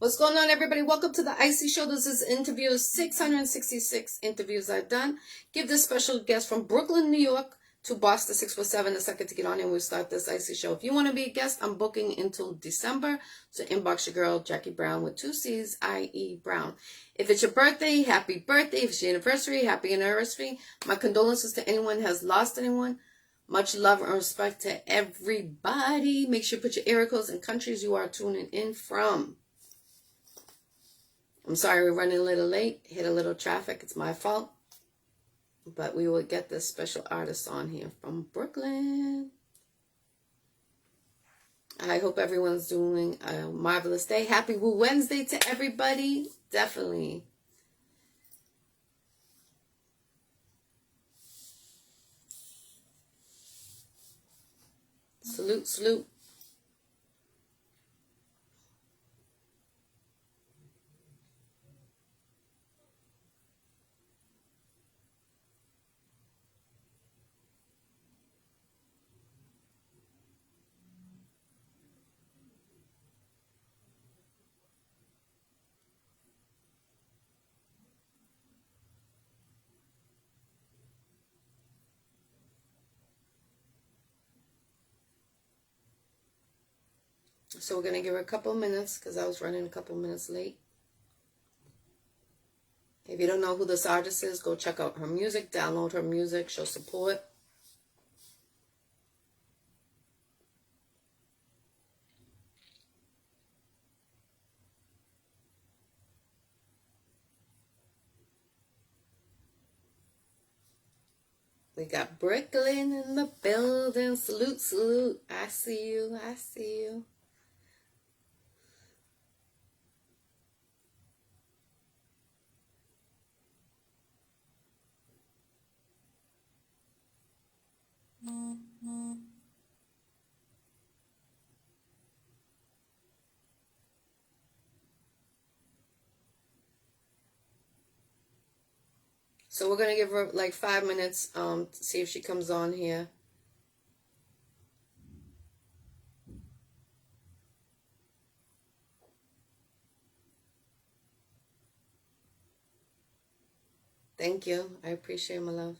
What's going on, everybody? Welcome to the Iccy Show. This is interview 666 interviews I've done. Give this special guest from Brooklyn, New York to Boston 647 a second to get on and we'll start this Iccy Show. If you want to be a guest, I'm booking until December. So inbox your girl, Jackie Brown with 2 C's, I-E Brown. If it's your birthday, happy birthday. If it's your anniversary, happy anniversary. My condolences to anyone who has lost anyone. Much love and respect to everybody. Make sure you put your area codes and countries you are tuning in from. I'm sorry we're running a little late. Hit a little traffic. It's my fault. But we will get this special artist on here from Brooklyn. I hope everyone's doing a marvelous day. Happy Woo Wednesday to everybody. Definitely. Salute, salute. So we're going to give her a couple of minutes because I was running a couple of minutes late. If you don't know who this artist is, go check out her music, download her music, show support. We got Brooklyn in the building. Salute, salute. I see you. I see you. So we're going to give her like 5 minutes to see if she comes on here. Thank you. I appreciate my love.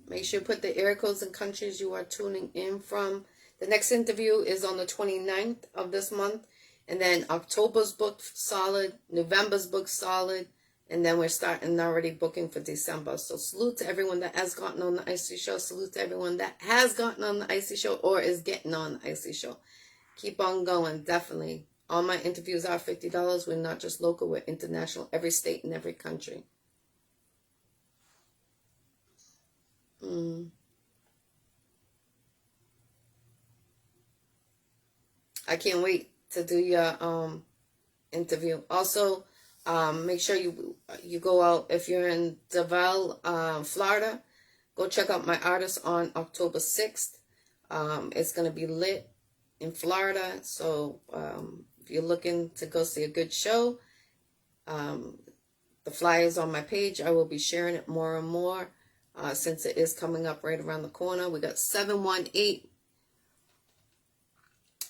Make sure you put the area codes and countries you are tuning in from. The next interview is on the 29th of this month. And then October's booked solid. November's booked solid. And then we're starting already booking for December. So salute to everyone that has gotten on the Iccy Show. Salute to everyone that has gotten on the Iccy Show or is getting on the Iccy Show. Keep on going, definitely. All my interviews are $50. We're not just local, we're international. Every state and every country. I can't wait to do your interview. Also, make sure you go out if you're in DeVal, Florida. Go check out my artist on October 6th. It's gonna be lit in Florida. So if you're looking to go see a good show, the flyer is on my page. I will be sharing it more and more. Since it is coming up right around the corner. We got 718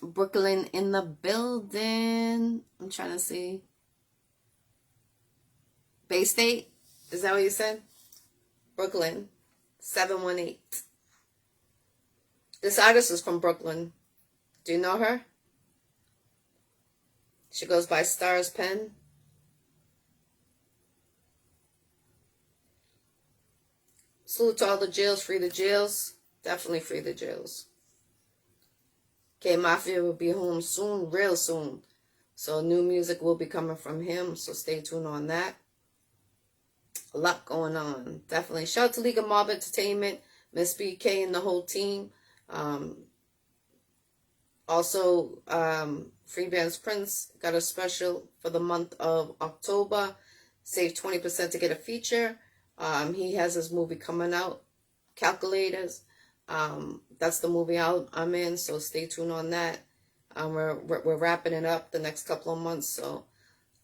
Brooklyn in the building. I'm trying to see. Bay State? Is that what you said? Brooklyn. 718. This artist is from Brooklyn. Do you know her? She goes by Starzpen. Salute to all the jails. Free the jails. Definitely free the jails. K Mafia will be home soon, real soon. So new music will be coming from him. So stay tuned on that. A lot going on. Definitely. Shout out to League of Mob Entertainment, Miss BK and the whole team. Also, Freebands Prince got a special for the month of October. Save 20% to get a feature. He has his movie coming out, Calculators. That's the movie I'm in, so stay tuned on that. We're wrapping it up the next couple of months, so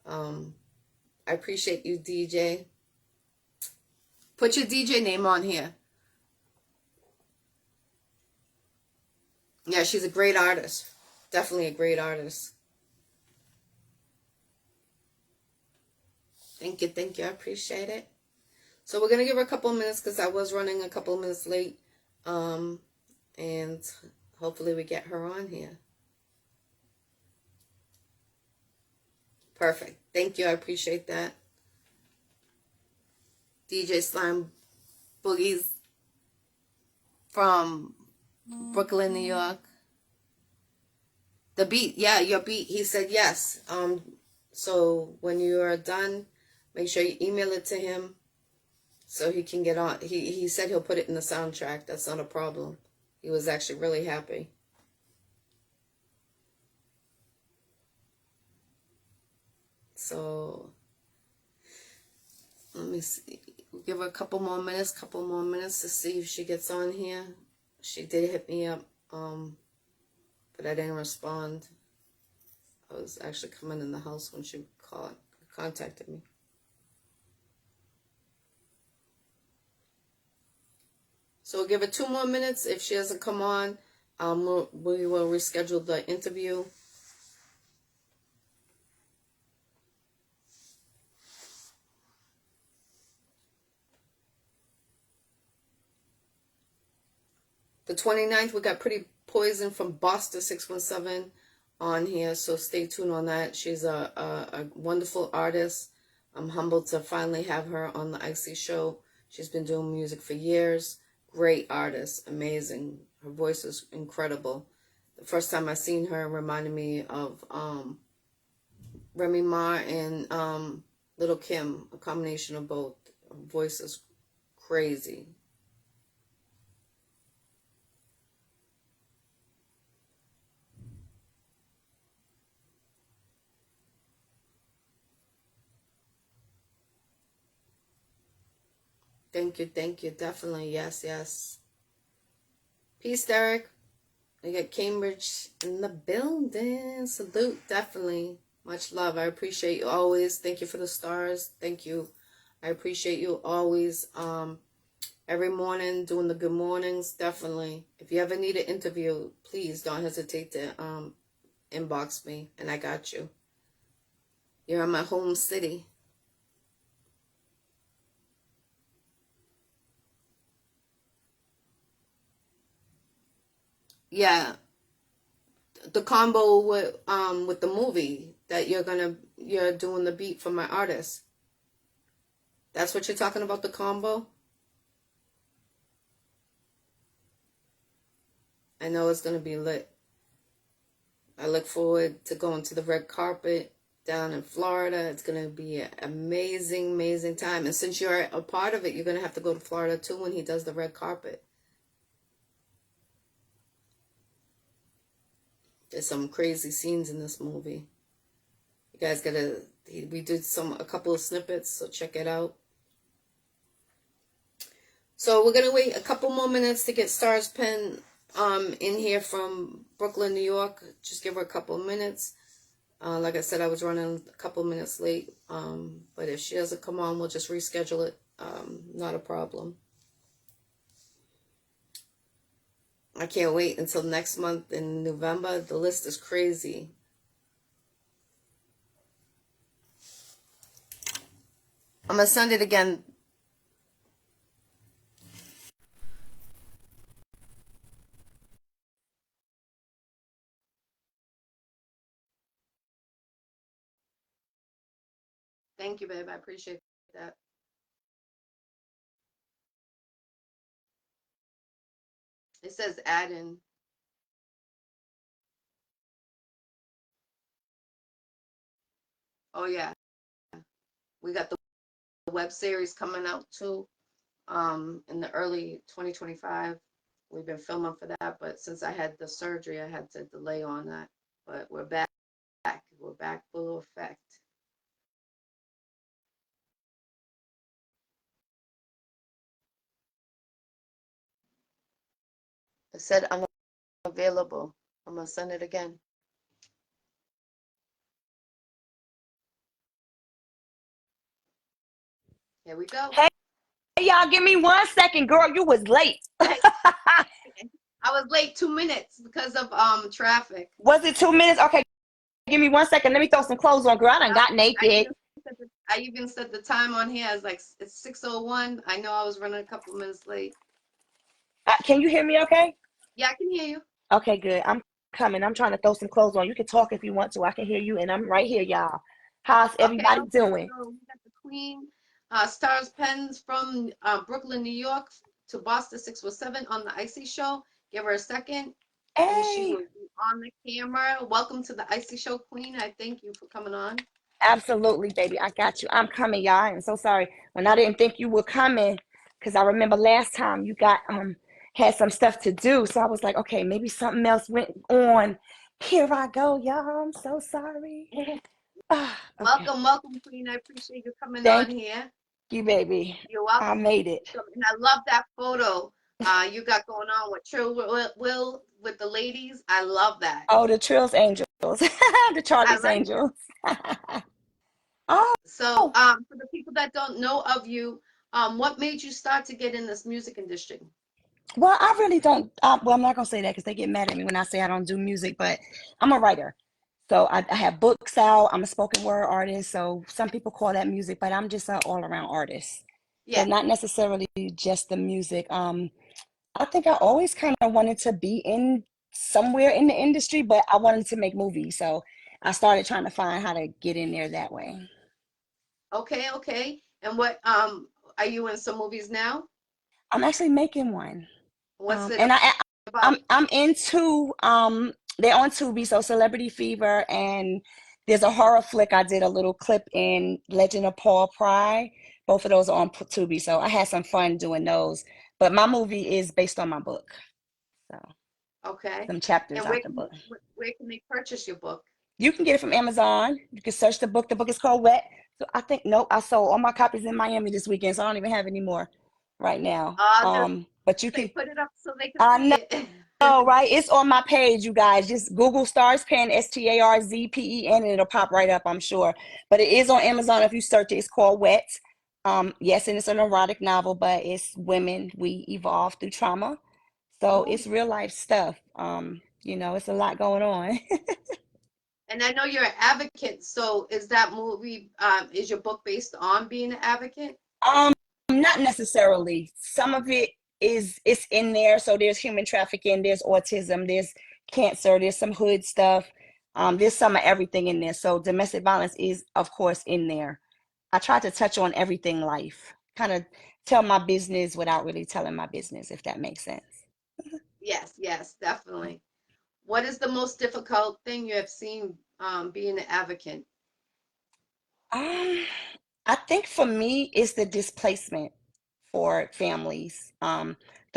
I appreciate you, DJ. Put your DJ name on here. Yeah, she's a great artist. Definitely a great artist. Thank you, thank you. I appreciate it. So we're going to give her a couple of minutes because I was running a couple of minutes late. And hopefully we get her on here. Perfect. Thank you. I appreciate that. DJ Slime Boogies from Brooklyn, New York. The beat, yeah, your beat. He said yes. So when you are done, make sure you email it to him so he can get on. He said he'll put it in the soundtrack. That's not a problem. He was actually really happy. So let me see. We'll give her a couple more minutes to see if she gets on here. She did hit me up, but I didn't respond. I was actually coming in the house when she contacted me. So we'll give it 2 more minutes. If she doesn't come on, we will reschedule the interview. The 29th, we got Pretty Poison from Boston 617 on here, so stay tuned on that. She's a wonderful artist. I'm humbled to finally have her on the Iccy Show. She's been doing music for years. Great artist, amazing. Her voice is incredible. The first time I seen her reminded me of Remy Ma and Little Kim, a combination of both. Her voice is crazy. Thank you, definitely, yes, yes. Peace, Derek. We got Cambridge in the building. Salute, definitely. Much love. I appreciate you always. Thank you for the stars. Thank you. I appreciate you always. Every morning doing the good mornings, definitely. If you ever need an interview, please don't hesitate to inbox me, and I got you. You're in my home city. Yeah, the combo with the movie that you're doing the beat for my artist. That's what you're talking about, the combo? I know it's gonna be lit. I look forward to going to the red carpet down in Florida. It's gonna be an amazing, amazing time. And since you're a part of it, you're gonna have to go to Florida too when he does the red carpet. There's some crazy scenes in this movie. You guys gotta, we did a couple of snippets, so check it out. So we're gonna wait a couple more minutes to get Starzpen in here from Brooklyn, New York. Just give her a couple of minutes. Like I said, I was running a couple of minutes late. But if she doesn't come on, we'll just reschedule it. Not a problem. I can't wait until next month in November. The list is crazy. I'm going to send it again. Thank you, babe. I appreciate that. It says add in. Oh, yeah. We got the web series coming out too in the early 2025. We've been filming for that, but since I had the surgery, I had to delay on that. But we're back. We're back full effect. I said I'm available. I'm gonna send it again. Here we go. Hey, y'all, give me 1 second, girl. You was late. I was late 2 minutes because of traffic. Was it 2 minutes? Okay, give me 1 second. Let me throw some clothes on, girl. I done got naked. I even said the time on here is like it's 6:01. I know I was running a couple minutes late. Can you hear me okay? Yeah, I can hear you. Okay, good. I'm coming. I'm trying to throw some clothes on. You can talk if you want to. I can hear you, and I'm right here, y'all. How's Okay, everybody okay. doing? So we got the Queen, Starzpen from Brooklyn, New York to Boston 617 on the Iccy Show. Give her a second, and she Hey, will be on the camera. Welcome to the Iccy Show, Queen. I thank you for coming on. absolutely, baby. I got you. I'm coming, y'all. I'm so sorry when I didn't think you were coming, because I remember last time you got had some stuff to do. So I was like, okay, maybe something else went on. Here I go, y'all. I'm so sorry. Okay. Welcome, welcome, Queen. I appreciate you coming on Thank here. you, baby. You're I welcome. made it. And I love that photo you got going on with Trill Will with the ladies. I love that. Oh, the Trills Angels, the I Charlie's like it. Angels. Oh, So, for the people that don't know of you, what made you start to get in this music industry? well, I really don't. Well, I'm not gonna say that because they get mad at me when I say I don't do music, but I'm a writer. So I have books out. I'm a spoken word artist. So some people call that music, but I'm just an all around artist. So Yeah. not necessarily just the music. I think I always kind of wanted to be in somewhere in the industry, but I wanted to make movies. So I started trying to find how to get in there that way. Okay, okay. And what are you in some movies now? I'm actually making one. What's it And about? I'm into they're on Tubi, so Celebrity Fever, and there's a horror flick I did a little clip in Legend of Paul Pry. Both of those are on Tubi, so I had some fun doing those. But my movie is based on my book, so Okay. some chapters And out the book. where can they purchase your book? You can get it from Amazon. You can search the book. The book is called Wet. So I think nope, I sold all my copies in Miami this weekend, so I don't even have any more right now. Just But you they can. put it up so they can I see know. it. Oh, right. It's on my page, you guys. Just Google Starzpen, Starzpen, and it'll pop right up, I'm sure. But it is on Amazon if you search it. It's called Wet. Yes, and it's an erotic novel, but it's women. We evolve through trauma. So Oh, it's real life stuff. It's a lot going on. and I know you're an advocate. So is that movie, is your book based on being an advocate? Um, Not necessarily. Some of it is it's in there. So there's human trafficking, there's autism, there's cancer, there's some hood stuff. There's some of everything in there. So domestic violence is, of course, in there. I try to touch on everything life, kind of tell my business without really telling my business, if that makes sense. Yes, yes, definitely. What is the most difficult thing you have seen being an advocate? Um, I think for me, it's the displacement for families. The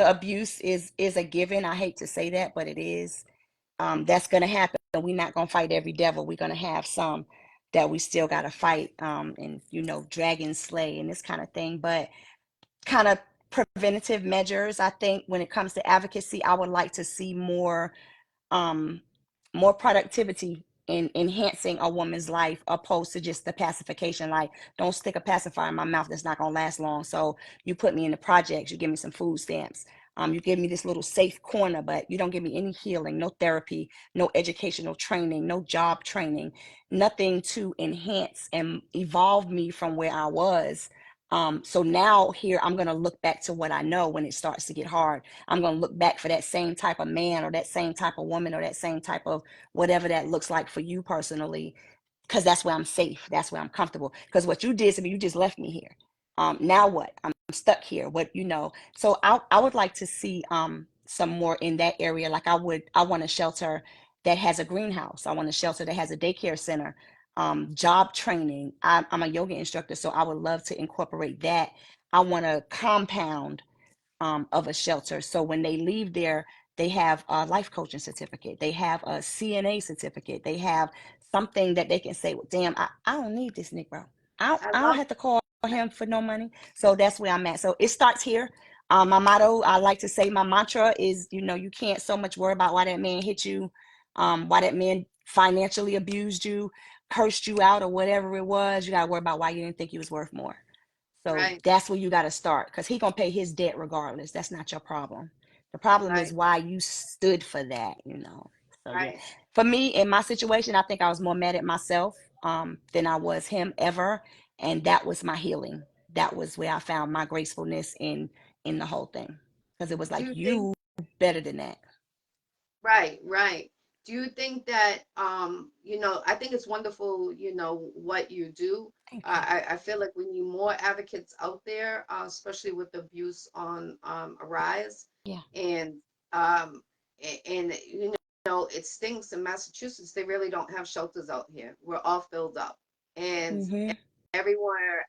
abuse is a given. I hate to say that, but it is. That's going to happen. We're not going to fight every devil. We're going to have some that we still got to fight, and dragon slay and this kind of thing. But kind of preventative measures, I think when it comes to advocacy, I would like to see um, more productivity in enhancing a woman's life opposed to just the pacification. Like, don't stick a pacifier in my mouth that's not gonna last long. So you put me in the projects, you give me some food stamps, you give me this little safe corner, but you don't give me any healing, no therapy, no educational training, no job training, nothing to enhance and evolve me from where I was. So now here I'm gonna look back to what I know when it starts to get hard. I'm going to look back for that same type of man or that same type of woman or that same type of whatever that looks like for you personally, because that's where I'm safe. That's where I'm comfortable. Because what you did to me, you just left me here. Now what? I'm stuck here. So I would like to see some more in that area. Like I want a shelter that has a greenhouse. I want a shelter that has a daycare center, job training. I'm a yoga instructor, so I would love to incorporate that. I want a compound of a shelter. So when they leave there, they have a life coaching certificate. They have a CNA certificate. They have something that they can say, well, damn, I don't need this Negro. I I don't love have to call him for no money. So that's where I'm at. So it starts here. My motto, I like to say my mantra is, you can't so much worry about why that man hit you, why that man financially abused you, cursed you out, or whatever it was. You gotta worry about why you didn't think he was worth more. So Right, that's where you gotta start, because he gonna pay his debt regardless. That's not your problem. The problem is right, why you stood for that. So yeah, right. for me in my situation, I think I was more mad at myself than I was him ever, and that was my healing. That was where I found my gracefulness in the whole thing, because it was Do like you think, you better than that. right, right. Do you think that, I think it's wonderful, what you do. Thank you. I feel like we need more advocates out there, especially with abuse on Arise. Yeah. And it stinks in Massachusetts. They really don't have shelters out here. We're all filled up. And Mm-hmm. everywhere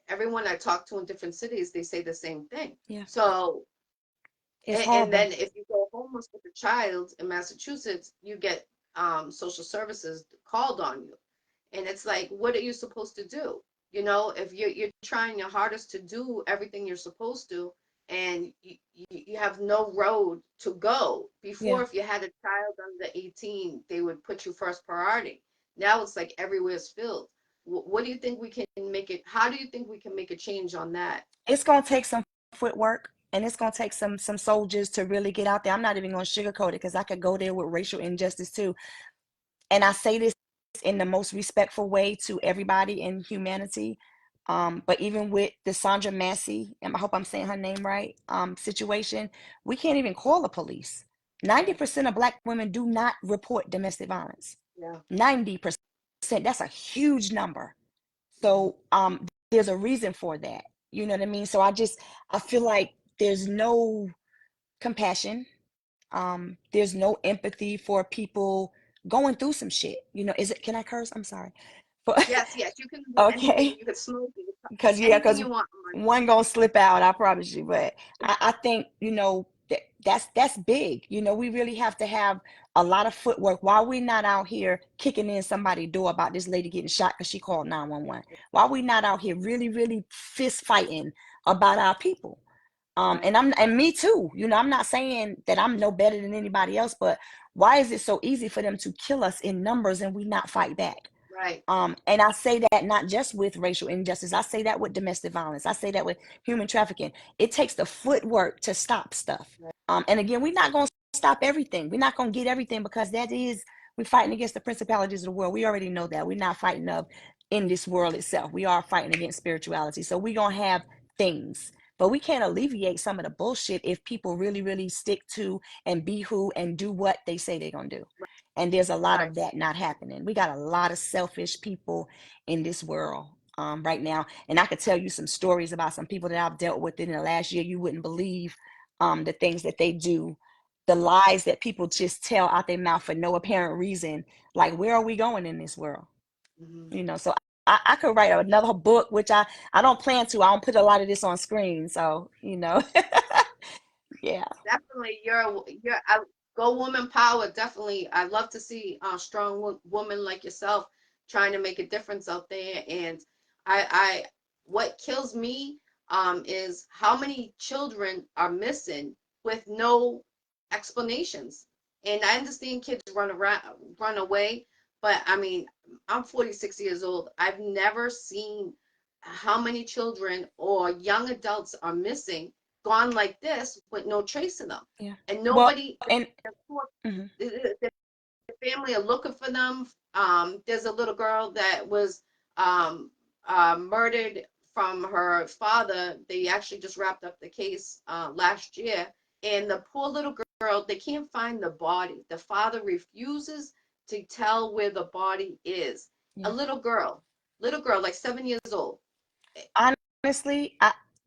everyone I talk to in different cities, they say the same thing. Yeah. So, It's and horrible. then if you go homeless with a child in Massachusetts, you get social services called on you. And it's like, what are you supposed to do? If you're trying your hardest to do everything you're supposed to, and you have no road to go. Before, Yeah. if you had a child under 18, they would put you first priority. Now it's like everywhere's filled. What do you think we can make it? How do you think we can make a change on that? It's gonna take some footwork, and it's gonna take some soldiers to really get out there. I'm not even gonna sugarcoat it, because I could go there with racial injustice too. And I say this in the most respectful way to everybody in humanity. But even with the Sandra Massey, and I hope I'm saying her name right, situation, we can't even call the police. Right. 90% of Black women do not report domestic violence. Yeah. 90%. That's a huge number. Hmm. So there's a reason for that. You know what I mean? So I feel like there's no compassion. There's no empathy for people going through some shit. Is it, can I curse? I'm sorry. But Yes, yes, you can do anything. okay. You can smoke, you can Because yeah, anything because you want. one gonna slip out, I promise you. But I think that's big. We really have to have a lot of footwork. Why we not out here kicking in somebody's door about this lady getting shot because she called 911? Why we not out here really, really fist fighting about our people? Right, And me too. I'm not saying that I'm no better than anybody else, but why is it so easy for them to kill us in numbers and we not fight back? right, And I say that not just with racial injustice. I say that with domestic violence. I say that with human trafficking. It takes the footwork to stop stuff. right, And again, we're not going to stop everything. We're not going to get everything, because we're fighting against the principalities of the world. We already know that. We're not fighting up in this world itself. We are fighting against spirituality. So we're going to have things. But we can't alleviate some of the bullshit if people really, really stick to and be who and do what they say they're going to do. And there's a lot right. of that not happening. We got a lot of selfish people in this world right now. And I could tell you some stories about some people that I've dealt with in the last year. You wouldn't believe the things that they do, the lies that people just tell out their mouth for no apparent reason. Like, where are we going in this world? Hmm. So I could write another book, which I don't plan to. I don't put a lot of this on screen. So, yeah. Definitely, you're a go woman power. Definitely, I love to see a strong woman like yourself trying to make a difference out there. And I what kills me is how many children are missing with no explanations. And I understand kids run around, run away, but I mean, I'm 46 years old. I've never seen how many children or young adults are missing, gone like this with no trace of them. Yeah. And Well, nobody, and mhm. the family are looking for them. There's a little girl that was um, murdered from her father. They actually just wrapped up the case last year. And the poor little girl, they can't find the body. The father refuses to tell where the body is. A Yeah. little girl, like 7 years old. Honestly,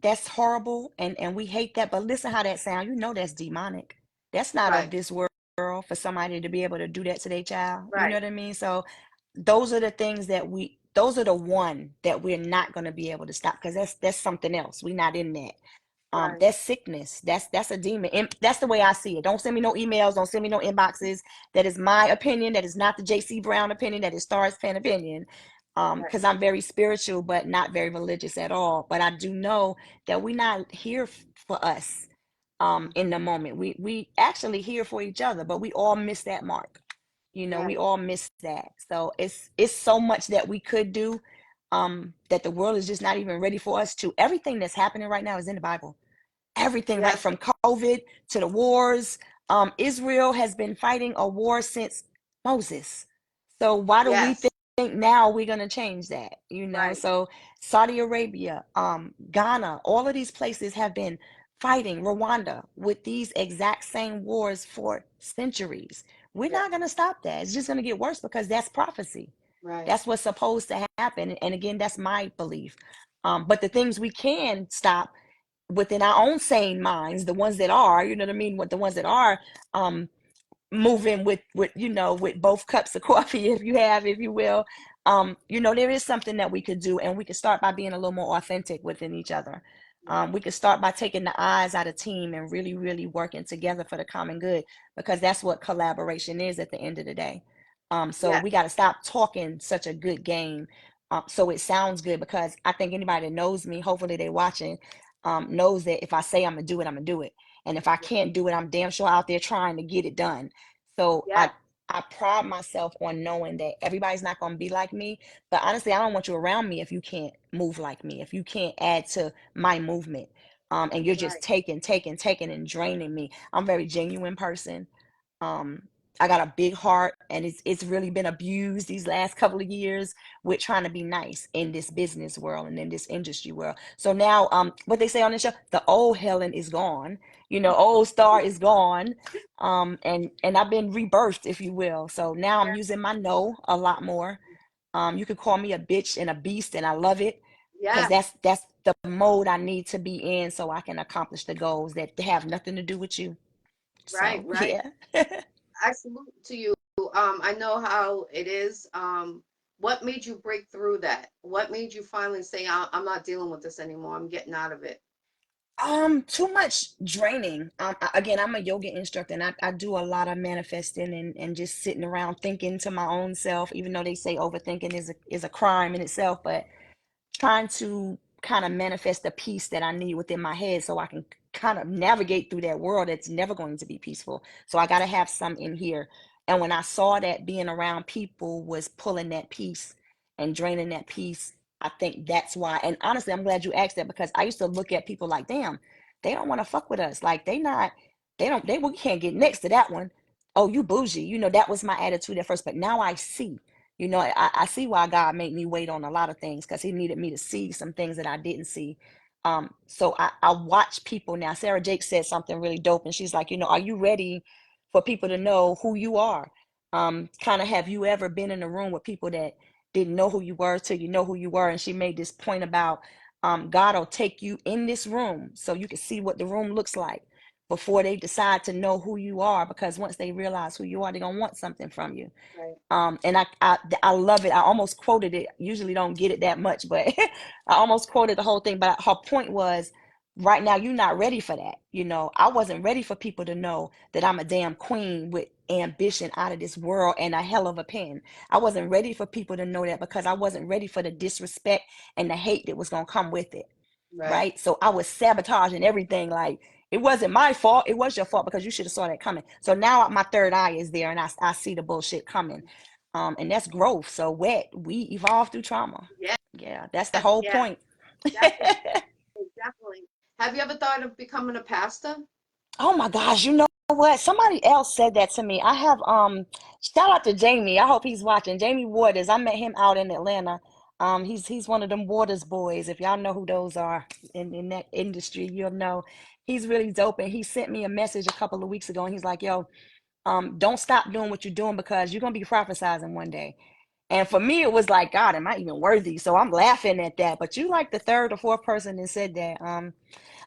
that's horrible, and we hate that. But listen how that sound. That's demonic. That's not of Right, this world for somebody to be able to do that to their child. You know right, what I mean? So those are the things those are the one that we're not going to be able to stop, because that's something else. We're not in that. right, That's sickness. That's a demon. And that's the way I see it. Don't send me no emails. Don't send me no inboxes. That is my opinion. That is not the JC Brown opinion. That is Starzpen opinion. right, Because I'm very spiritual, but not very religious at all. But I do know that we're not here for us Mhm. in the moment. We actually here for each other, but we all miss that mark. You know, we Right. all miss that. So it's so much that we could do that the world is just not even ready for us to. Everything that's happening right now is in the Bible. Everything, right Yes. from COVID to the wars. Israel has been fighting a war since Moses. So why do we Yes. think now we're going to change that? You know, Right. so Saudi Arabia, Ghana, all of these places have been fighting Rwanda with these exact same wars for centuries. We're Yeah. not going to stop that. It's just going to get worse because that's prophecy. Right. That's what's supposed to happen. And again, that's my belief. But the things we can stop within our own sane minds, the ones that are, you know what I mean, what the ones that are um moving with with both cups of coffee, if you will, there is something that we could do, and we could start by being a little more authentic within each other. Right. We could start by taking the eyes out of team and really really working together for the common good, because that's what collaboration is at the end of the day. So Yeah. we got to stop talking such a good game, so it sounds good, because I think anybody that knows me, hopefully they watching, knows that if I say I'm gonna do it, I'm gonna do it. And if I Yeah. can't do it, I'm damn sure out there trying to get it done. So Yeah. I pride myself on knowing that everybody's not going to be like me. But honestly, I don't want you around me if you can't move like me, if you can't add to my movement. And you're just Right. taking, and draining me. I'm a very genuine person. Um, I got a big heart, and it's really been abused these last couple of years with trying to be nice in this business world and in this industry world. So now, what they say on the show, the old Helen is gone. Old Star is gone. And I've been rebirthed, if you will. So now I'm Yeah. using my no a lot more. You could call me a bitch and a beast, and I love it, because Yeah. that's the mode I need to be in so I can accomplish the goals that have nothing to do with you. Right. So Right. yeah. I salute to you. I know how it is. What made you break through that? What made you finally say, I'm not dealing with this anymore. I'm getting out of it. Too much draining. Again, I'm a yoga instructor, and I do a lot of manifesting and just sitting around thinking to my own self, even though they say overthinking is a crime in itself, but trying to kind of manifest the peace that I need within my head so I can kind of navigate through that world that's never going to be peaceful. So I got to have some in here. And when I saw that being around people was pulling that peace and draining that peace, I think that's why. And honestly, I'm glad you asked that, because I used to look at people like, damn, they don't want to fuck with us. Like we can't get next to that one. Oh, you bougie. That was my attitude at first. But now I see. I see why God made me wait on a lot of things, because he needed me to see some things that I didn't see. So I watch people now. Sarah Jake said something really dope, and she's like, are you ready for people to know who you are? Kind of, have you ever been in a room with people that didn't know who you were till you know who you were? And she made this point about God will take you in this room so you can see what the room looks like before they decide to know who you are, because once they realize who you are, they're gonna want something from you. Right. And I love it. I almost quoted it. Usually don't get it that much, but I almost quoted the whole thing. But her point was, right now you're not ready for that. I wasn't ready for people to know that I'm a damn queen with ambition out of this world and a hell of a pen. I wasn't ready for people to know that, because I wasn't ready for the disrespect and the hate that was gonna come with it. Right. Right? So I was sabotaging everything. Like, it wasn't my fault. It was your fault, because you should have saw that coming. So now my third eye is there, and I see the bullshit coming. And that's growth. So we evolve through trauma. Yeah. Yeah, that's the whole Yeah. point. Definitely. Definitely. Have you ever thought of becoming a pastor? Oh my gosh, you know what? Somebody else said that to me. I have shout out to Jamie. I hope he's watching. Jamie Waters. I met him out in Atlanta. He's one of them Waters boys. If y'all know who those are in that industry, you'll know. He's really dope. And he sent me a message a couple of weeks ago, and he's like, yo, don't stop doing what you're doing, because you're gonna be prophesizing one day. And for me, it was like, God, am I even worthy? So I'm laughing at that. But you like the third or fourth person that said that.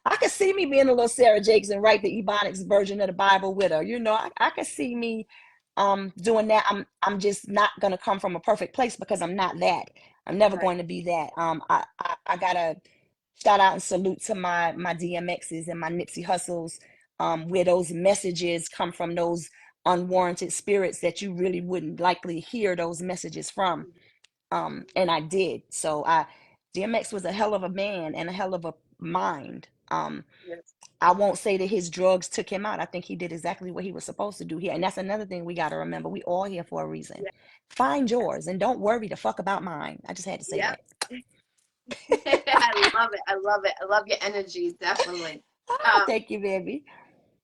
I could see me being a little Sarah Jakes and write the Ebonics version of the Bible with her. I could see me doing that. I'm just not gonna come from a perfect place, because I'm not that. I'm never Right. going to be that. I gotta shout out and salute to my DMXs and my Nipsey Hustles, where those messages come from, those unwarranted spirits that you really wouldn't likely hear those messages from. And I did. So DMX was a hell of a man and a hell of a mind. Yes. I won't say that his drugs took him out. I think he did exactly what he was supposed to do here. And that's another thing we got to remember. We all here for a reason. Yeah. Find yours and don't worry the fuck about mine. I just had to say Yep. that. I love it. I love it. I love your energy, definitely. Ah, Um, thank you, baby.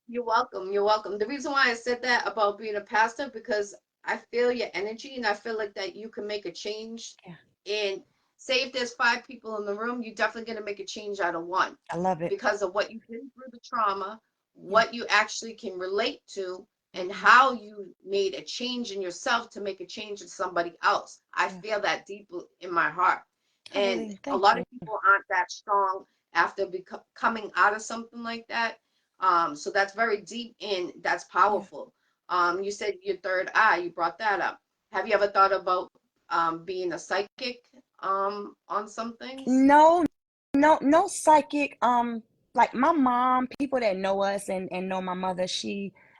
you're welcome. You're welcome. The reason why I said that about being a pastor, because I feel your energy and I feel like that you can make a change. Yeah, And say if there's five people in the room, you're definitely going to make a change out of one I love it. because of what you've been through the trauma, Yeah. what you actually can relate to, and Hmm. how you made a change in yourself to make a change in somebody else. I Yeah. feel that deep in my heart. I And really a thank lot you. of people aren't that strong after coming out of something like that. So that's very deep and that's Yeah. powerful. You said your third eye, you brought that up. Have you ever thought about being a psychic on some things? No, no psychic. Like my mom, people that know us and know my mother,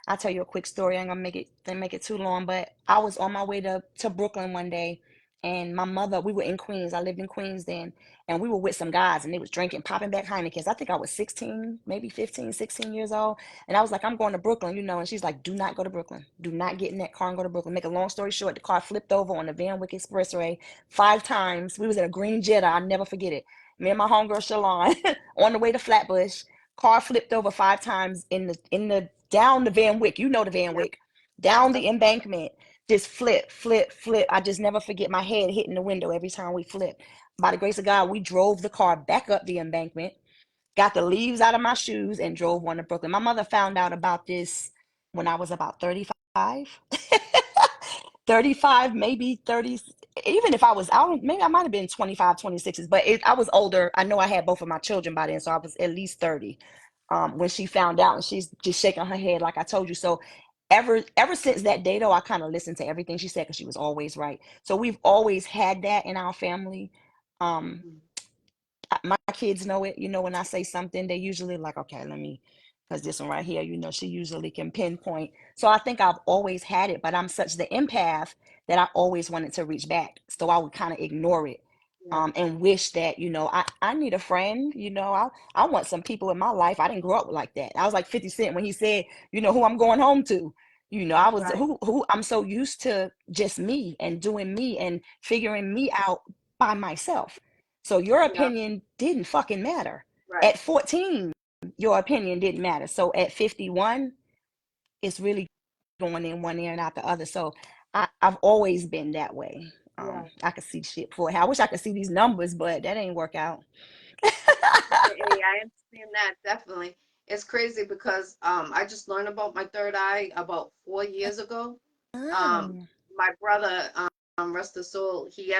I'll tell you a quick story. I'm gonna make it too long, but I was on my way to Brooklyn one day, and my mother, we were in Queens. I lived in Queens then, and we were with some guys, and they was drinking, popping back Heinekens. I think I was 16, maybe 15, 16 years old, and I was like, I'm going to Brooklyn, and she's like, do not go to Brooklyn. Do not get in that car and go to Brooklyn. Make a long story short, the car flipped over on the Van Wyck Expressway 5 times. We was in a green Jetta. I'll never forget it. Me and my homegirl Shalon on the way to Flatbush. Car flipped over 5 times in the down the Van Wyck. You know the Van Yeah. Wyck. Down the Yep. embankment. Just flip, flip, flip. I just never forget my head hitting the window every time we flip. By the grace of God, we drove the car back up the embankment, got the leaves out of my shoes, and drove on to Brooklyn. My mother found out about this when I was about 35. 35, maybe 30. Even if I was out, maybe I might have been 25, 26s, but I was older. I know I had both of my children by then, so I was at least 30 when she found out, and she's just shaking her head like I told you. So ever since that day, though, I kind of listened to everything she said because she was always right. So we've always had that in our family. Um, Mhm. my kids know it. When I say something, they usually like, okay, let me, because this one right here, she usually can pinpoint. So I think I've always had it, but I'm such the empath that I always wanted to reach back. So I would kind of ignore it. Yeah. And wish that, I need a friend, I want some people in my life. I didn't grow up like that. I was like 50 Cent when he said, who I'm going home to. I was Right. who I'm so used to just me and doing me and figuring me out by myself. So your Yeah. opinion didn't fucking matter. Right. At 14, your opinion didn't matter. So at 51, it's really going in one ear and out the other. So I've always been that way. Yeah. I could see shit before. I wish I could see these numbers, but that ain't work out. Hey, I understand that definitely. It's crazy because I just learned about my third eye about 4 years ago. Um, Oh, my brother, rest his soul, he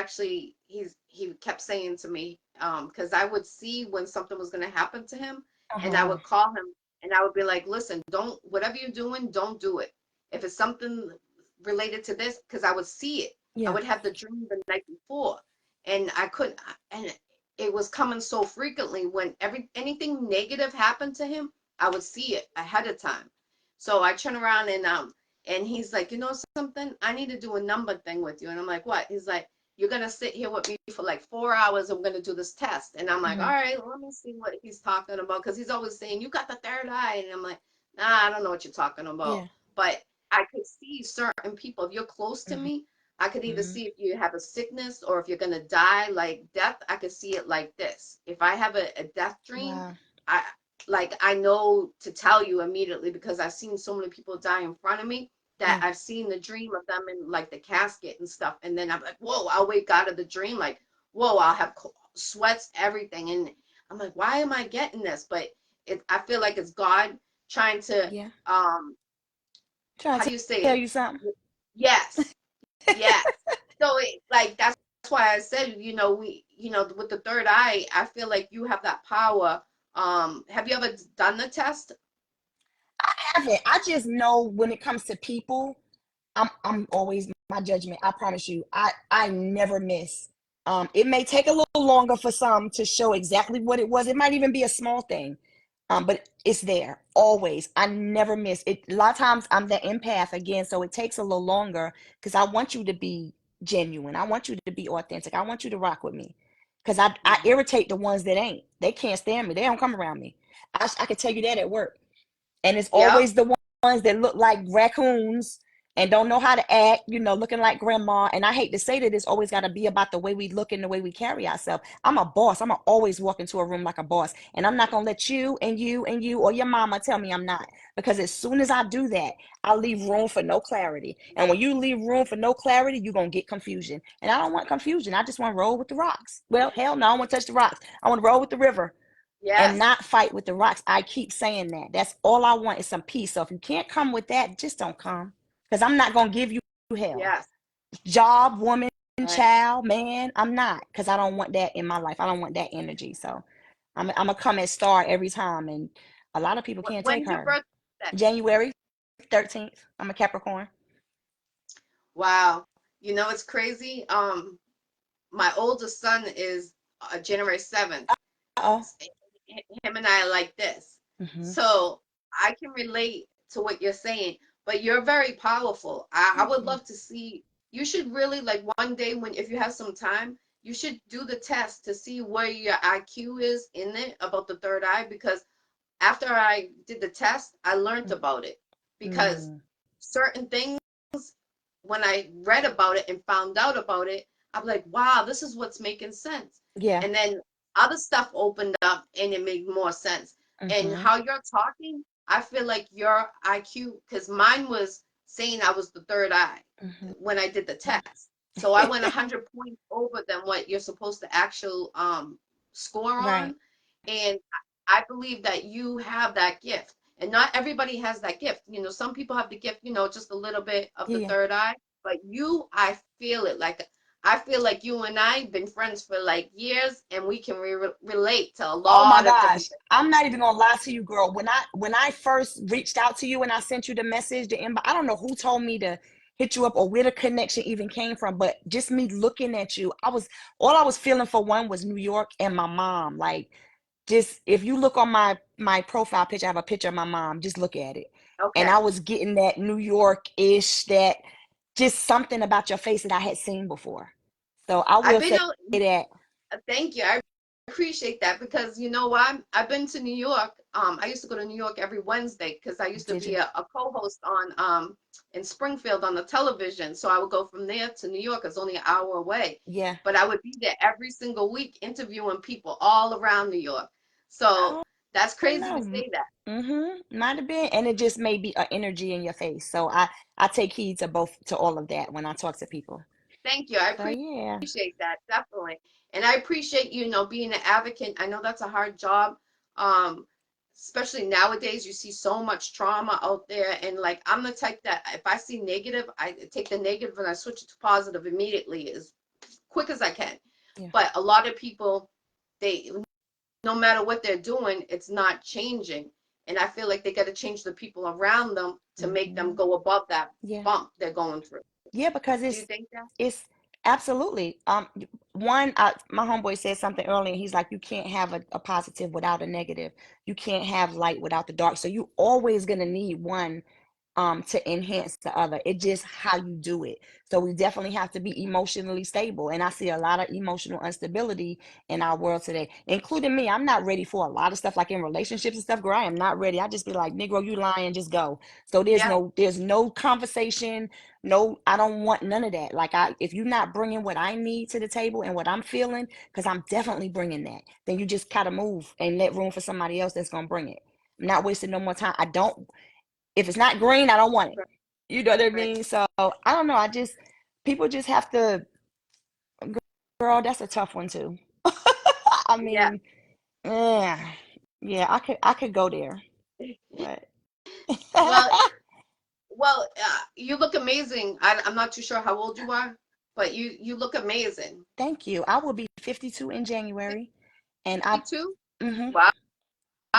kept saying to me, because I would see when something was gonna happen to him, and I uh-huh. would call him and I would be like, listen, don't whatever you're doing, don't do it. If it's something related to this, because I would see it. I Yeah, would have the dream the night before, and I couldn't, and it was coming so frequently when anything negative happened to him, I would see it ahead of time. So I turn around and he's like, you know something? I need to do a number thing with you. And I'm like, what? He's like, you're gonna sit here with me for like 4 hours. I'm gonna do this test. And I'm like, all hmm, right, let me see what he's talking about. Cause he's always saying, you got the third eye. And I'm like, nah, I don't know what you're talking about. yeah, But I could see certain people. If you're close to hmm, me, I could either hmm. see if you have a sickness or if you're gonna die, like death. I could see it like this. If I have a death dream, Wow. I I know to tell you immediately because I've seen so many people die in front of me that Yeah, I've seen the dream of them in like the casket and stuff, and then I'm like, whoa! I'll wake out of the dream like, whoa! I'll have sweats, everything, and I'm like, why am I getting this? But I feel like it's God trying to yeah. um, Trying how to do you say tell it? you something. Yes, yes. So like that's why I said, with the third eye, I feel like you have that power. Have you ever done the test? I haven't. I just know when it comes to people, I'm always my judgment. I promise you, I never miss. It may take a little longer for some to show exactly what it was. It might even be a small thing, but it's there always. I never miss it. A lot of times I'm the empath again, so it takes a little longer because I want you to be genuine. I want you to be authentic. I want you to rock with me because I Mhm. irritate the ones that ain't. They can't stand me. They don't come around me. I can tell you that at work. And it's Yep. always the ones that look like raccoons and don't know how to act, looking like grandma. And I hate to say that, it's always got to be about the way we look and the way we carry ourselves. I'm a boss. I'm gonna always walk into a room like a boss, and I'm not gonna let you and you and you or your mama tell me I'm not. Because as soon as I do that, I leave room for no clarity. And when you leave room for no clarity, you're gonna get confusion. And I don't want confusion. I just want to roll with the rocks. Well, hell no, I don't want to touch the rocks. I want to roll with the river and Yes. not fight with the rocks. I keep saying that. That's all I want is some peace. So if you can't come with that, just don't come. Because I'm not going to give you hell. Yes. Job, woman, Right. child, man, I'm not. Because I don't want that in my life. I don't want that energy. So I'm going to come at Star every time. And a lot of people can't take When's your her. birthday? January 13th. I'm a Capricorn. Wow. You know, it's crazy. My oldest son is January 7th. Uh-oh. Him and I are like this. Mm-hmm. So I can relate to what you're saying, but you're very powerful. I Thank would you. love to see, you should really like one day when, if you have some time, you should do the test to see where your IQ is in it about the third eye, because after I did the test, I learned about it because Mm-hmm. certain things, when I read about it and found out about it, I'm like, wow, this is what's making sense. Yeah. And then other stuff opened up and it made more sense. And Mm-hmm. how you're talking, I feel like your IQ, because mine was saying I was the third eye Mm-hmm. when I did the test. So I went 100 points over than what you're supposed to actual score Right. on. And I believe that you have that gift. And not everybody has that gift. You know, some people have the gift, just a little bit of the Yeah. third eye, but you, I feel it. Like, I feel like you and I have been friends for like years, and we can relate to a Oh my lot of different gosh. things. I'm not even gonna lie to you, girl. When I first reached out to you and I sent you the message, the inbox, I don't know who told me to hit you up or where the connection even came from, but just me looking at you, all I was feeling for one was New York and my mom. Like, just if you look on my profile picture, I have a picture of my mom. Just look at it. And Okay. I was getting that New York-ish, that just something about your face that I had seen before. So I I've will been say out. that. Thank you. I appreciate that because you know what? I've been to New York. I used to go to New York every Wednesday because I used to Did be you? a co-host on in Springfield on the television. So I would go from there to New York. It's only an hour away. Yeah. But I would be there every single week interviewing people all around New York. So I that's don't crazy to know. say that. Might have been, and it just may be an energy in your face. So I take heed to both, to all of that when I talk to people. Thank you. I So yeah, appreciate that, definitely. And I appreciate, being an advocate. I know that's a hard job. Um, Especially nowadays, you see so much trauma out there. And like, I'm the type that if I see negative, I take the negative and I switch it to positive immediately as quick as I can. yeah, But a lot of people, they, no matter what they're doing, it's not changing. And I feel like they got to change the people around them to make them hmm go above that yeah, bump they're going through. yeah. Because Do you think that? it's absolutely one. My homeboy said something earlier. He's like, you can't have a positive without a negative. You can't have light without the dark. So you always gonna need one to enhance the other. It's just how you do it. So we definitely have to be emotionally stable. And I see a lot of emotional instability in our world today, including me. I'm not ready for a lot of stuff like in relationships and stuff, girl. I am not ready. I just be like, Negro, you lying, just go. So Yeah. there's no conversation. No, I don't want none of that. Like, if you're not bringing what I need to the table and what I'm feeling, because I'm definitely bringing that, then you just kind of move and let room for somebody else that's going to bring it. I'm not wasting no more time. I don't, if it's not green, I don't want it. Right. You know what I Right. mean? So I don't know. People just have to, girl, that's a tough one too. I Yeah. mean, yeah, yeah, I could go there, but Well, you look amazing. I'm not too sure how old you are, but you look amazing. thank you. I will be 52 in January, and I, 52? mm-hmm, Wow.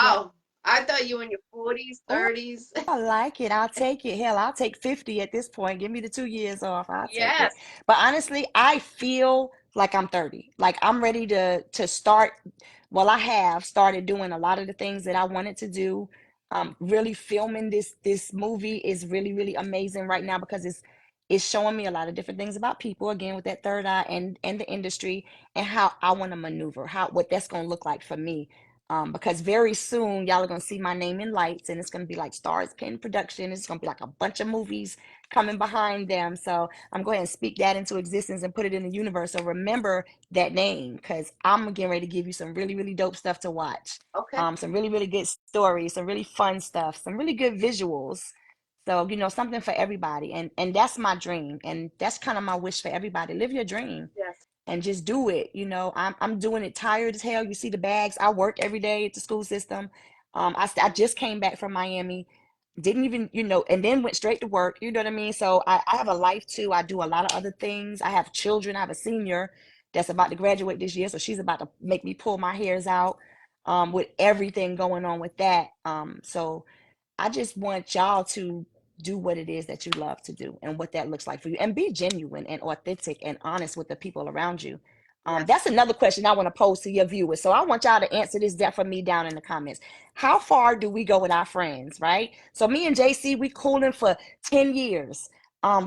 yep. I thought you were in your 40s, Oh, 30s. I like it. I'll take it. Hell, I'll take 50 at this point. Give me the 2 years off. I'll take it. Yes. But honestly, I feel like I'm 30. Like I'm ready to start. Well, I have started doing a lot of the things that I wanted to do. Really filming this movie is really, really amazing right now because it's showing me a lot of different things about people, again, with that third eye and the industry, and how I want to maneuver, how what that's gonna look like for me. Because very soon y'all are gonna see my name in lights, and it's gonna be like Starzpen production. It's gonna be like a bunch of movies coming behind them. So I'm going to speak that into existence and put it in the universe. So remember that name, because I'm getting ready to give you some really, really dope stuff to watch. Okay. Some really, really good stories, some really fun stuff, some really good visuals. So, something for everybody. And that's my dream. And that's kind of my wish for everybody. Live your dream Yes. and just do it. I'm doing it tired as hell. You see the bags. I work every day at the school system. I just came back from Miami, didn't even, and then went straight to work. You know what I mean? So I have a life too. I do a lot of other things. I have children. I have a senior that's about to graduate this year. So she's about to make me pull my hairs out, with everything going on with that. So I just want y'all to do what it is that you love to do and what that looks like for you, and be genuine and authentic and honest with the people around you. That's Yes. another question I want to pose to your viewers. So I want y'all to answer this for me down in the comments. How far do we go with our friends, right? So me and JC, we cooling for 10 years.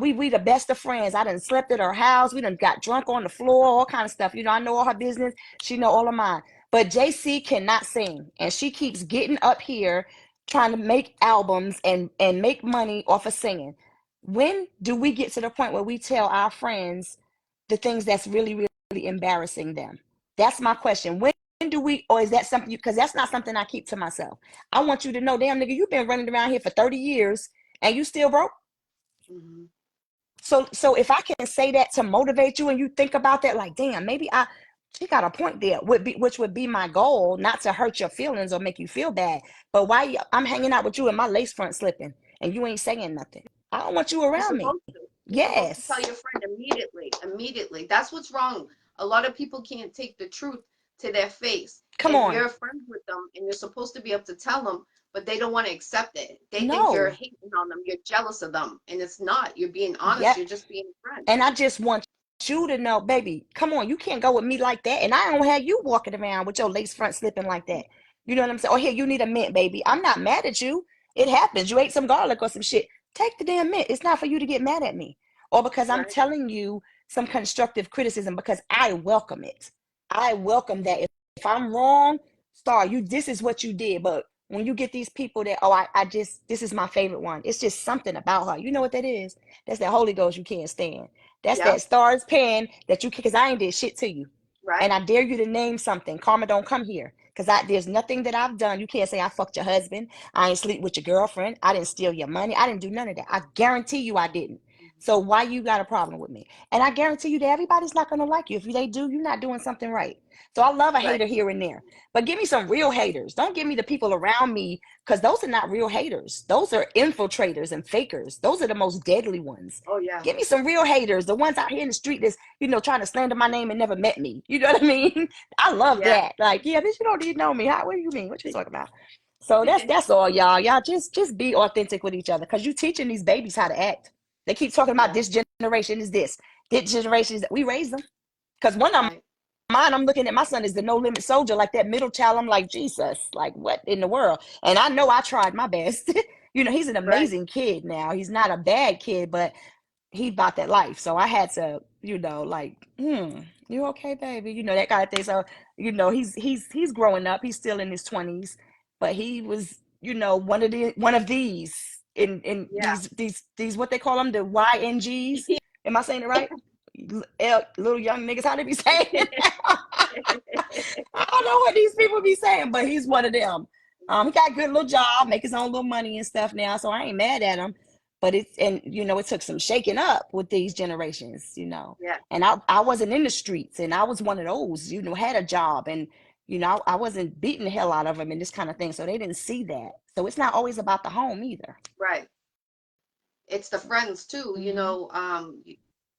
We the best of friends. I done slept at her house. We done got drunk on the floor, all kind of stuff. I know all her business. She know all of mine. But JC cannot sing, and she keeps getting up here trying to make albums and make money off of singing. When do we get to the point where we tell our friends the things that's really, really embarrassing them? That's my question. When do we, or is that something because that's not something I keep to myself. I want you to know, damn nigga, you've been running around here for 30 years and you still broke. Hmm. So if I can say that to motivate you, and you think about that, like, damn, maybe she got a point there, which would be my goal, not to hurt your feelings or make you feel bad. But why I'm hanging out with you in my lace front slipping and you ain't saying nothing? I don't want you You're around me. supposed to. You're supposed to tell Yes. your friend immediately. Immediately. That's what's wrong. A lot of people can't take the truth to their face. Come And on. you're friends with them and you're supposed to be able to tell them, but they don't want to accept it. They think you're No. hating on them. You're jealous of them. And it's not. You're being honest. Yeah. You're just being a friend. And I just want you to know, baby, come on, you can't go with me like that. And I don't have you walking around with your lace front slipping like that. You know what I'm saying? Oh, here, you need a mint, baby. I'm not mad at you. It happens. You ate some garlic or some shit. Take the damn mint. It's not for you to get mad at me. Or because I'm Right. telling you some constructive criticism, because I welcome it. I welcome that. If I'm wrong, Star, this is what you did. But when you get these people that, oh, this is my favorite one. It's just something about her. You know what that is? That's that Holy Ghost you can't stand. That's that Yep. Starzpen that you, because I ain't did shit to you. And Right. I dare you to name something. Karma don't come here. Because there's nothing that I've done. You can't say I fucked your husband. I ain't sleep with your girlfriend. I didn't steal your money. I didn't do none of that. I guarantee you I didn't. So why you got a problem with me? And I guarantee you that everybody's not going to like you. If they do, you're not doing something right. So I love a Right. hater here and there. But give me some real haters. Don't give me the people around me, because those are not real haters. Those are infiltrators and fakers. Those are the most deadly ones. Oh, yeah. Give me some real haters, the ones out here in the street that's, trying to slander my name and never met me. You know what I mean? I love Yeah. that. Like, yeah, bitch, you don't even know me. What do you mean? What you talking about? So that's all, y'all. Y'all just be authentic with each other, because you teaching these babies how to act. They keep talking about Yeah. this generation is this. This generation is that. We raise them. Because one of Right. mine, I'm looking at my son as the no limit soldier, like that middle child. I'm like, Jesus, like what in the world? And I know I tried my best. He's an Right. amazing kid now. He's not a bad kid, but he bought that life. So I had to, like, you okay, baby? That kind of thing. So, he's growing up. He's still in his 20s, but he was, one of these in Yeah. these what they call them, the YNGs. Am I saying it right? Little young niggas, how they be saying it? I don't know what these people be saying, but he's one of them. He got a good little job, make his own little money and stuff now, so I ain't mad at him. But it took some shaking up with these generations. Yeah. And I wasn't in the streets, and I was one of those, had a job, and I wasn't beating the hell out of them and this kind of thing, so they didn't see that. So it's not always about the home either. Right. It's the friends too, Hmm.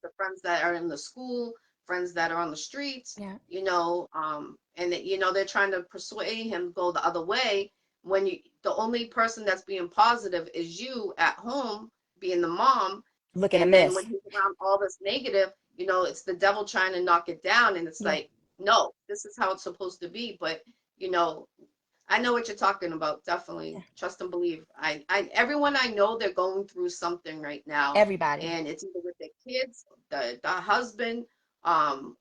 the friends that are in the school, friends that are on the streets, Yeah. and that, they're trying to persuade him to go the other way when the only person that's being positive is you at home, being the mom. Looking a And then when mess. he's around all this negative, it's the devil trying to knock it down. And it's Yeah. like, no, this is how it's supposed to be. But, you know, I know what you're talking about. Yeah. Definitely trust and believe. Everyone I know, they're going through something right now, Everybody. and it's either with their kids, the husband,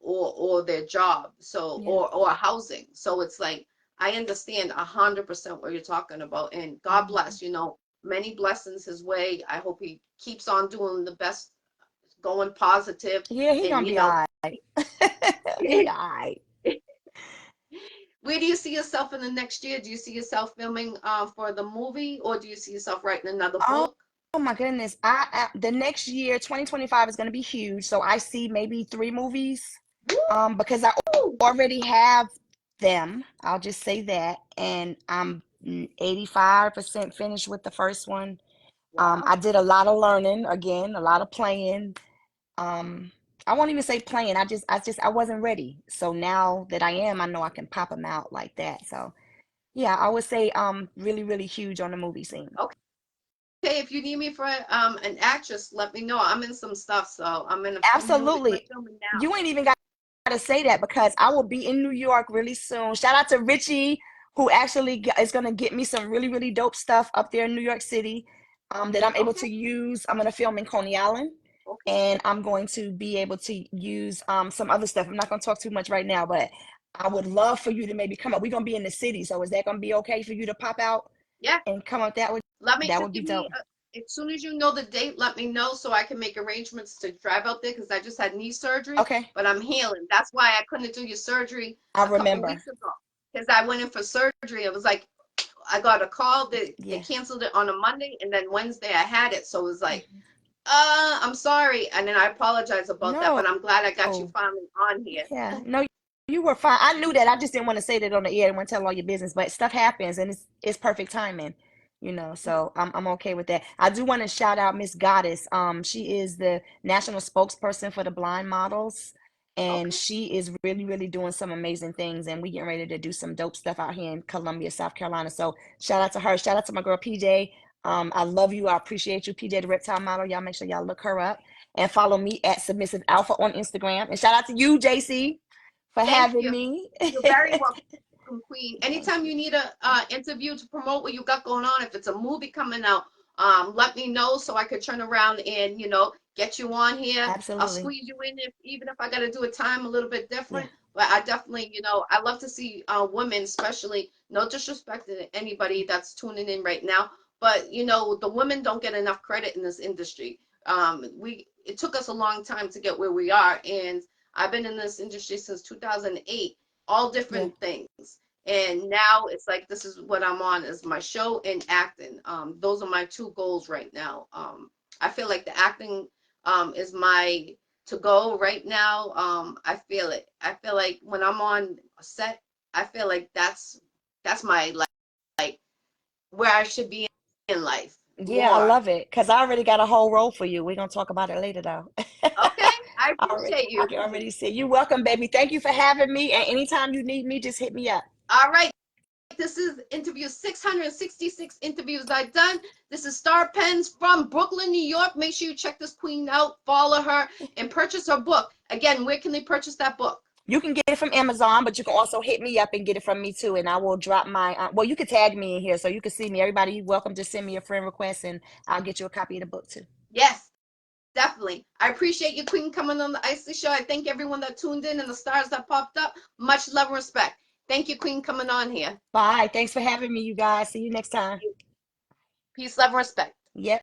or their job, so Yeah. or housing. So it's like I understand 100% what you're talking about, and God Mhm. bless. Many blessings his way. I hope he keeps on doing the best, going positive, Yeah, he and gonna be all right. He all right. where do you see yourself in the next year? Do you see yourself filming for the movie, or do you see yourself writing another Oh, book? oh my goodness. The next year, 2025 is gonna be huge. So I see maybe 3 movies. Because I Woo! already have them. I'll just say that. And I'm 85% finished with the first one. Wow. I did a lot of learning again, a lot of playing. Um, I won't even say playing. I wasn't ready. So now that I am, I know I can pop them out like that. So yeah, I would say really, really huge on the movie scene. Okay, if you need me for an actress, let me know. I'm in some stuff, so I'm in a few movies. I'm Absolutely. filming now. You ain't even got to say that because I will be in New York really soon. Shout out to Richie, who actually is going to get me some really, really dope stuff up there in New York City that I'm able Okay, to use. I'm going to film in Coney Island okay. and I'm going to be able to use some other stuff. I'm not going to talk too much right now, but I would love for you to maybe come up. We're going to be in the city. So is that going to be okay for you to pop out Yeah, and come up that would let me that just would be give dope. me as soon as you know the date, let me know so I can make arrangements to drive out there because I just had knee surgery, Okay. but I'm healing. That's why I couldn't do your surgery I a couple remember. weeks ago because I went in for surgery. It was like I got a call that they Yeah. canceled it on a Monday, and then Wednesday I had it. So it was like, Mhm. I'm sorry, and then I apologize about that. No. But I'm glad I got you finally on here. Yeah, no, you were fine. I knew that. I just didn't want to say that on the air. I didn't want to tell all your business, but stuff happens and it's perfect timing, So I'm okay with that. I do want to shout out Miss Goddess. She is the national spokesperson for the blind models, and Okay. she is really, really doing some amazing things. And we getting ready to do some dope stuff out here in Columbia, South Carolina. So shout out to her. Shout out to my girl PJ. I love you. I appreciate you, PJ, the reptile model. Y'all make sure y'all look her up and follow me at Submissive Alpha on Instagram. And shout out to you, JC, for Thank having you. me. You're very welcome, Queen. Thank Anytime you. you need a interview to promote what you got going on, if it's a movie coming out, let me know so I could turn around and get you on here. I'll Absolutely. squeeze you in if even if I got to do a time a little bit Yeah. different. But I definitely, I love to see women, especially no disrespect to anybody that's tuning in right now, but the women don't get enough credit in this industry. We it took us a long time to get where we are, and I've been in this industry since 2008, all Yeah. different things. And now it's like this is what I'm on is my show and acting. Those are my two goals right now. I feel like the acting is my to go right now. I feel it. I feel like when I'm on a set, I feel like that's my like where I should be in life. Yeah, I More. love it. Because I already got a whole role for you. We're gonna talk about it later though. Okay, I Already, appreciate I you. can already see. You're welcome, baby. Thank you for having me. And anytime you need me, just hit me up. All right. This is interview 666 interviews I've done. This is Starzpen from Brooklyn, New York. Make sure you check this queen out, follow her, and purchase her book. Again, where can they purchase that book? You can get it from Amazon, but you can also hit me up and get it from me too. And I will drop my, well, you can tag me in here so you can see me. Everybody, you're welcome to send me a friend request and I'll get you a copy of the book too. Yes, definitely. I appreciate you, Queen, coming on the Iccy Show. I thank everyone that tuned in and the stars that popped up. Much love and respect. Thank you, Queen, coming on here. Bye. Thanks for having me, you guys. See you next time. Peace, love, and respect. Yep.